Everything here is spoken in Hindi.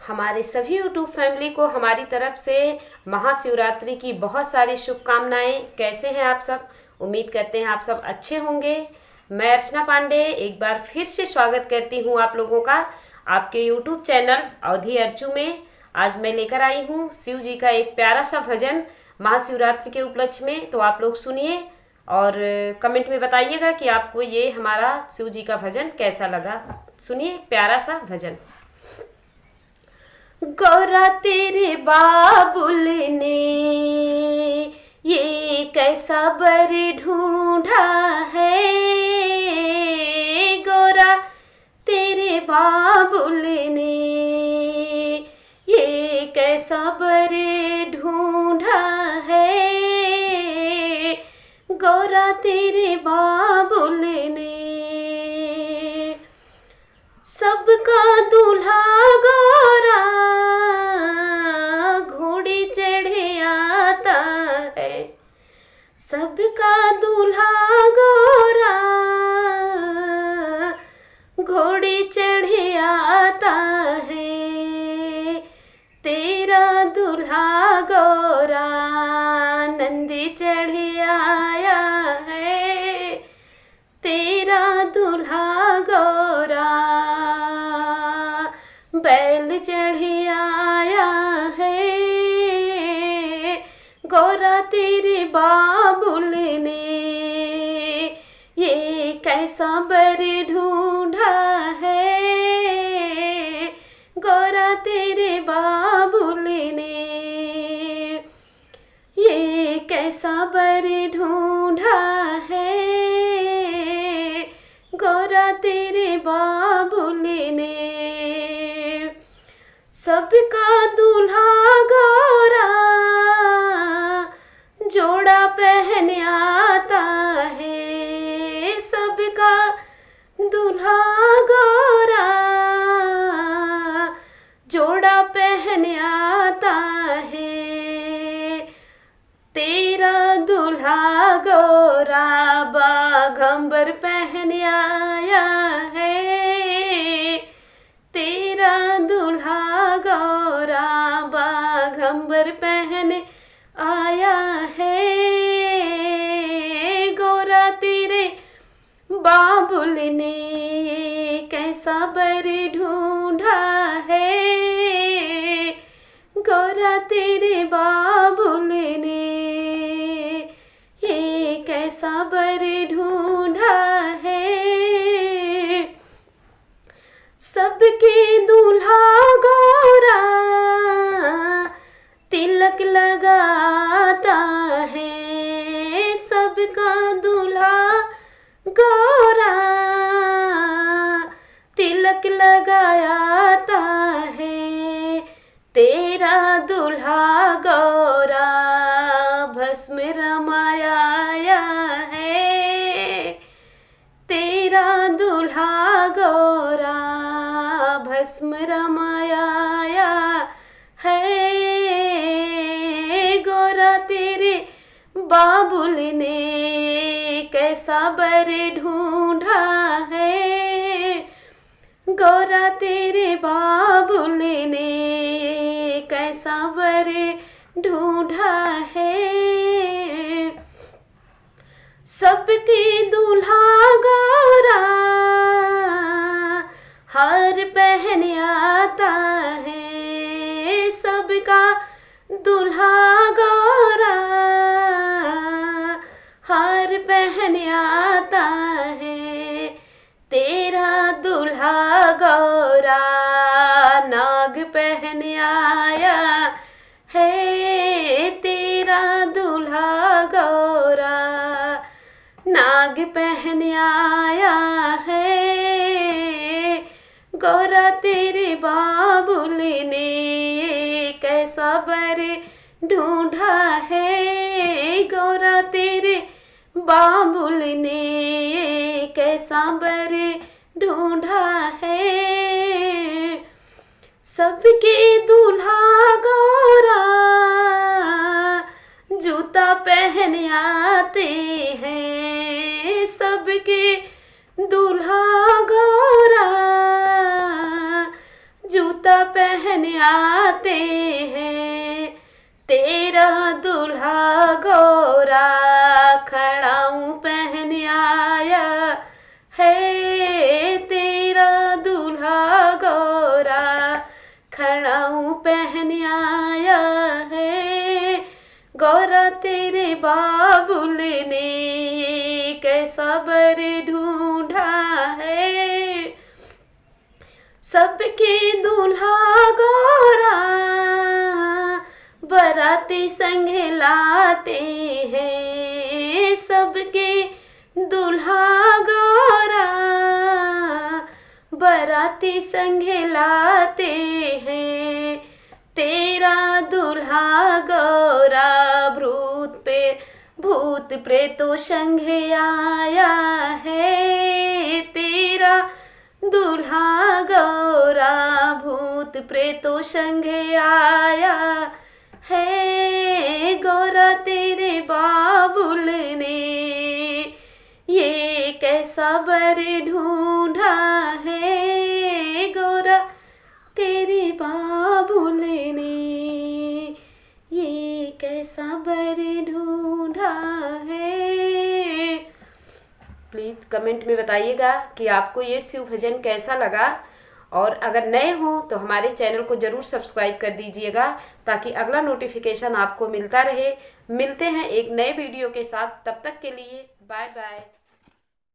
हमारे सभी यूट्यूब फैमिली को हमारी तरफ से महाशिवरात्रि की बहुत सारी शुभकामनाएं। कैसे हैं आप सब? उम्मीद करते हैं आप सब अच्छे होंगे। मैं अर्चना पांडे एक बार फिर से स्वागत करती हूं आप लोगों का आपके यूट्यूब चैनल अवधि अर्चू में। आज मैं लेकर आई हूं शिव जी का एक प्यारा सा भजन महाशिवरात्रि के उपलक्ष्य में। तो आप लोग सुनिए और कमेंट में बताइएगा कि आपको ये हमारा शिव जी का भजन कैसा लगा। सुनिए एक प्यारा सा भजन। गौरा तेरे बाबुल ने ये कैसा बर ढूंढा है, गौरा तेरे बाबुल ने ये कैसा बर ढूंढा है, गौरा तेरे बाबुल ने सबका दूल्हा गौरा घोड़ी चढ़े आता है, सबका दूल्हा गौरा घोड़ी चढ़े आता है, तेरा दूल्हा गौरा नंदी चढ़े आया है, तेरा दूल्हा गौरा बैल चढ़े आया है, गौरा तेरे बाबुल ने ये कैसा बर ढूंढा है, गौरा तेरे बाबुल ने ये कैसा बर ढूंढा है, गौरा तेरे बाबुल ने सबका दूल्हा गौरा जोड़ा पहन आता है, सबका दूल्हा गौरा जोड़ा पहन आता है, तेरा दूल्हा गौरा बाघंबर पहन आया है, तेरा दूल्हा गौरा बाघंबर पहन आया है, गौरा तेरे बाबुल ने कैसा बर ढूंढा है, गौरा तेरे बाबुल ने ये कैसा बर ढूंढा है, सबके दूल्हा गौरा तिलक लगाता है, सबका दूल्हा गौरा तिलक लगाता है, तेरा दूल्हा गौरा भस्म रमाया है, तेरा दूल्हा गौरा भस्म रमाया है, गौरा तेरे बाबुल ने कैसा बर ढूंढा है, गौरा तेरे बाबुल ने कैसा बर ढूंढा है, सबके दूल्हा गौरा हार पहन आता है, सबका दूल्हा गौरा हार पहन आता है, तेरा दूल्हा गौरा नाग पहन आया है, तेरा दूल्हा गौरा नाग पहन आया है, गौरा तेरे बाबुल ने कैसा बर ढूंढा है, गौरा तेरे बाबुल ने कैसा बर ढूंढा है, सबके दूल्हा गौरा जूता पहन आते हैं, सबके दूल्हा गौरा कुर्ता पहन आते हैं, तेरा दूल्हा गोरा खड़ाऊं पहन आया है, तेरा दूल्हा गोरा खड़ाऊं पहन आया है। गौरा तेरे बाबुल ने कैसा बर ढूंढा है, सबके दूल्हा गोरा बराती संग लाते हैं, सबके दूल्हा गोरा बराती संग लाते हैं, तेरा दूल्हा गोरा भूत प्रेतों संग आया है, तेरा दूल्हा गोरा भूत प्रेतों संग आया है। गोरा तेरे बाबुल ने ये कैसा बर ढूंढा है, गोरा तेरे बाबुल ने ये कैसा बर ढूंढा है। प्लीज़ कमेंट में बताइएगा कि आपको ये शिव भजन कैसा लगा, और अगर नए हो तो हमारे चैनल को ज़रूर सब्सक्राइब कर दीजिएगा ताकि अगला नोटिफिकेशन आपको मिलता रहे। मिलते हैं एक नए वीडियो के साथ, तब तक के लिए बाय बाय।